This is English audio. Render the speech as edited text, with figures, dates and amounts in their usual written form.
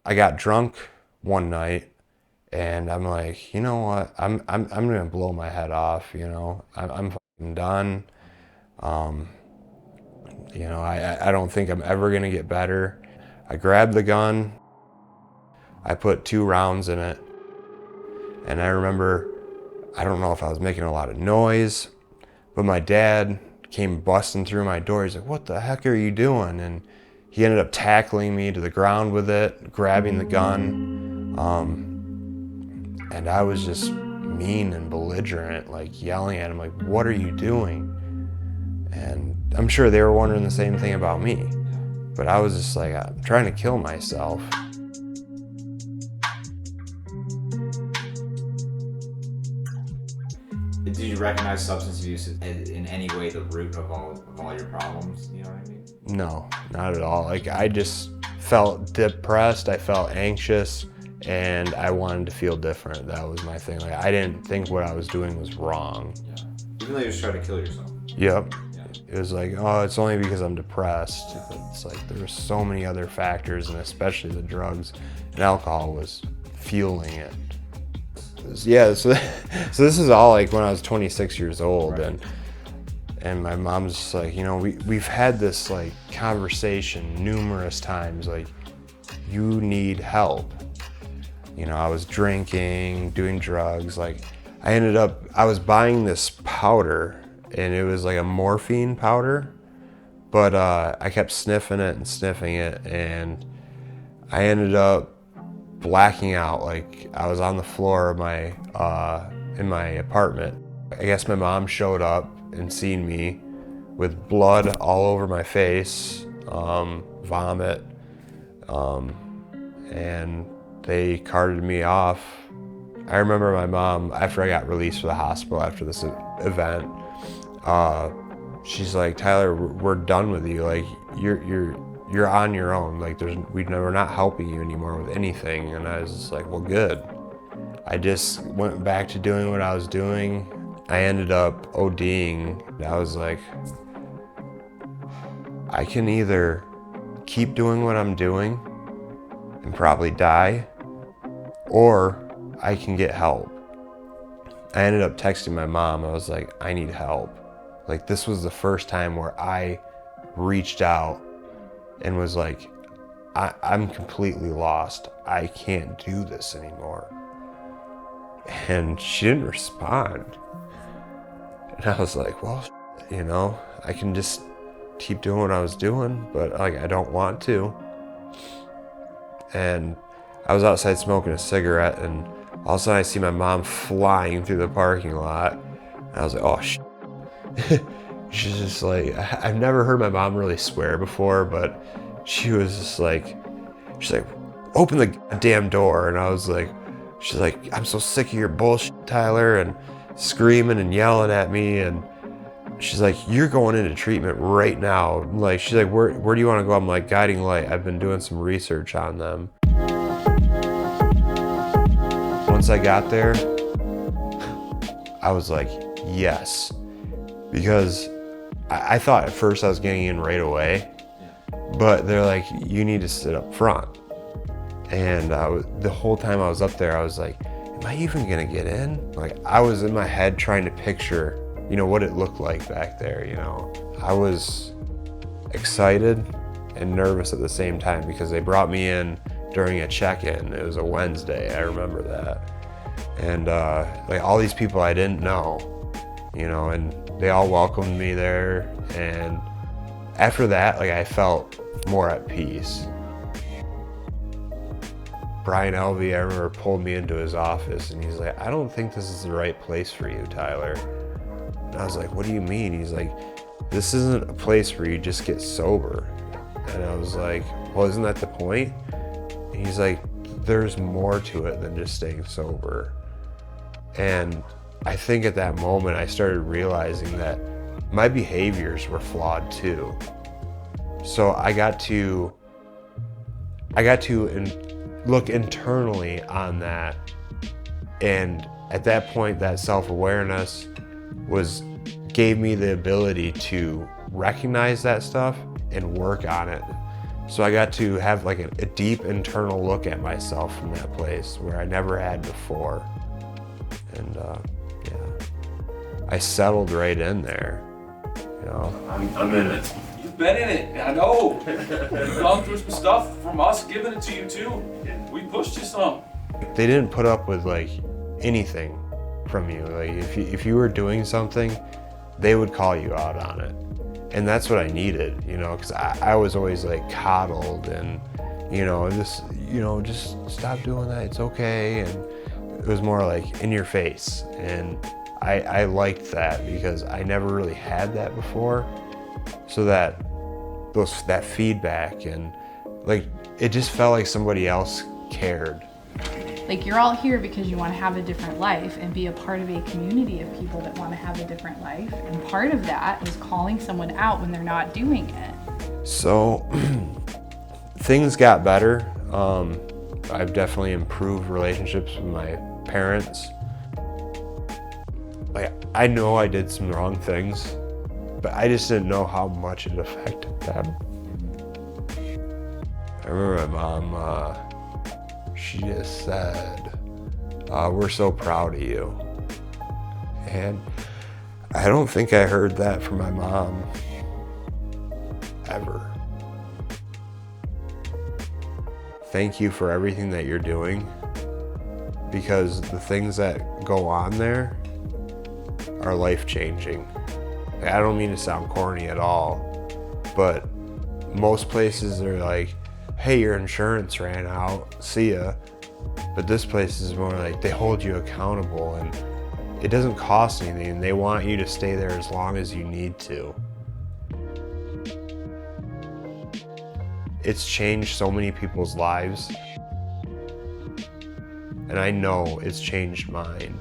I got drunk one night and I'm like, you know what? I'm gonna blow my head off. I'm fucking done. Um, I don't think I'm ever gonna get better. I grabbed the gun. I put 2 rounds in it, and I remember, I don't know if I was making a lot of noise, but my dad came busting through my door. He's like, "What the heck are you doing?" And he ended up tackling me to the ground with it, grabbing the gun. And I was just mean and belligerent, like yelling at him, like, "What are you doing?" And I'm sure they were wondering the same thing about me. But I was just like, I'm trying to kill myself. Did you recognize substance abuse in any way the root of all your problems? You know what I mean? No, not at all. Like, I just felt depressed, I felt anxious, and I wanted to feel different. That was my thing. Like, I didn't think what I was doing was wrong. Yeah. Even though you just tried to kill yourself. Yep. Yeah. It was like, oh, it's only because I'm depressed. It's like there were so many other factors, and especially the drugs and alcohol was fueling it. Yeah, so this is all like when I was 26 years old, Right. and my mom's just like, we've had this like conversation numerous times, like, you need help. I was drinking, doing drugs, like I was buying this powder, and it was like a morphine powder, but I kept sniffing it, and I ended up blacking out. Like, I was on the floor of my in my apartment. I guess my mom showed up and seen me with blood all over my face, vomit, and they carted me off. I remember my mom, after I got released from the hospital after this event, she's like, "Tyler, we're done with you. Like, you're on your own. Like, we're not helping you anymore with anything." And I was just like, "Well, good." I just went back to doing what I was doing. I ended up ODing. I was like, I can either keep doing what I'm doing and probably die, or I can get help. I ended up texting my mom. I was like, I need help. Like, this was the first time where I reached out and was like, I'm completely lost. I can't do this anymore. And she didn't respond. And I was like, well, I can just keep doing what I was doing, but like, I don't want to. And I was outside smoking a cigarette, and all of a sudden I see my mom flying through the parking lot. And I was like, oh, shit. She's just like, I've never heard my mom really swear before, but she was just like, she's like, open the damn door. And I was like, she's like, I'm so sick of your bullshit, Tyler, and screaming and yelling at me. And she's like, you're going into treatment right now. Like, she's like, where do you want to go? I'm like, Guiding Light. I've been doing some research on them. Once I got there, I was like, yes. Because I thought at first I was getting in right away, but they're like, you need to sit up front. And the whole time I was up there, I was like, am I even gonna get in? Like, I was in my head trying to picture, what it looked like back there, I was excited and nervous at the same time because they brought me in during a check-in. It was a Wednesday, I remember that. And like, all these people I didn't know, and they all welcomed me there. And after that, like, I felt more at peace. Brian Elvey, I remember, pulled me into his office, and he's like, I don't think this is the right place for you, Tyler. And I was like, what do you mean? He's like, this isn't a place where you just get sober. And I was like, well, isn't that the point? And he's like, there's more to it than just staying sober. And I think at that moment I started realizing that my behaviors were flawed too. So I got to look internally on that. And at that point, that self-awareness gave me the ability to recognize that stuff and work on it So I got to have like a deep internal look at myself from that place where I never had before. And yeah, I settled right in there, you know. I'm in it. You've been in it, I know. You've gone through some stuff from us giving it to you too. We pushed you some. They didn't put up with like anything from you. Like if you were doing something, they would call you out on it. And that's what I needed, you know, because I was always like coddled and, just stop doing that, it's okay. And it was more like in your face. And I liked that because I never really had that before. So that feedback and like, it just felt like somebody else cared. Like, you're all here because you want to have a different life and be a part of a community of people that want to have a different life. And part of that is calling someone out when they're not doing it. So things got better. I've definitely improved relationships with my parents. Like, I know I did some wrong things, but I just didn't know how much it affected them. I remember my mom, she just said, we're so proud of you. And I don't think I heard that from my mom ever. Thank you for everything that you're doing, because the things that go on there are life-changing. I don't mean to sound corny at all, but most places are like, hey, your insurance ran out, see ya. But this place is more like they hold you accountable and it doesn't cost anything. They want you to stay there as long as you need to. It's changed so many people's lives, and I know it's changed mine.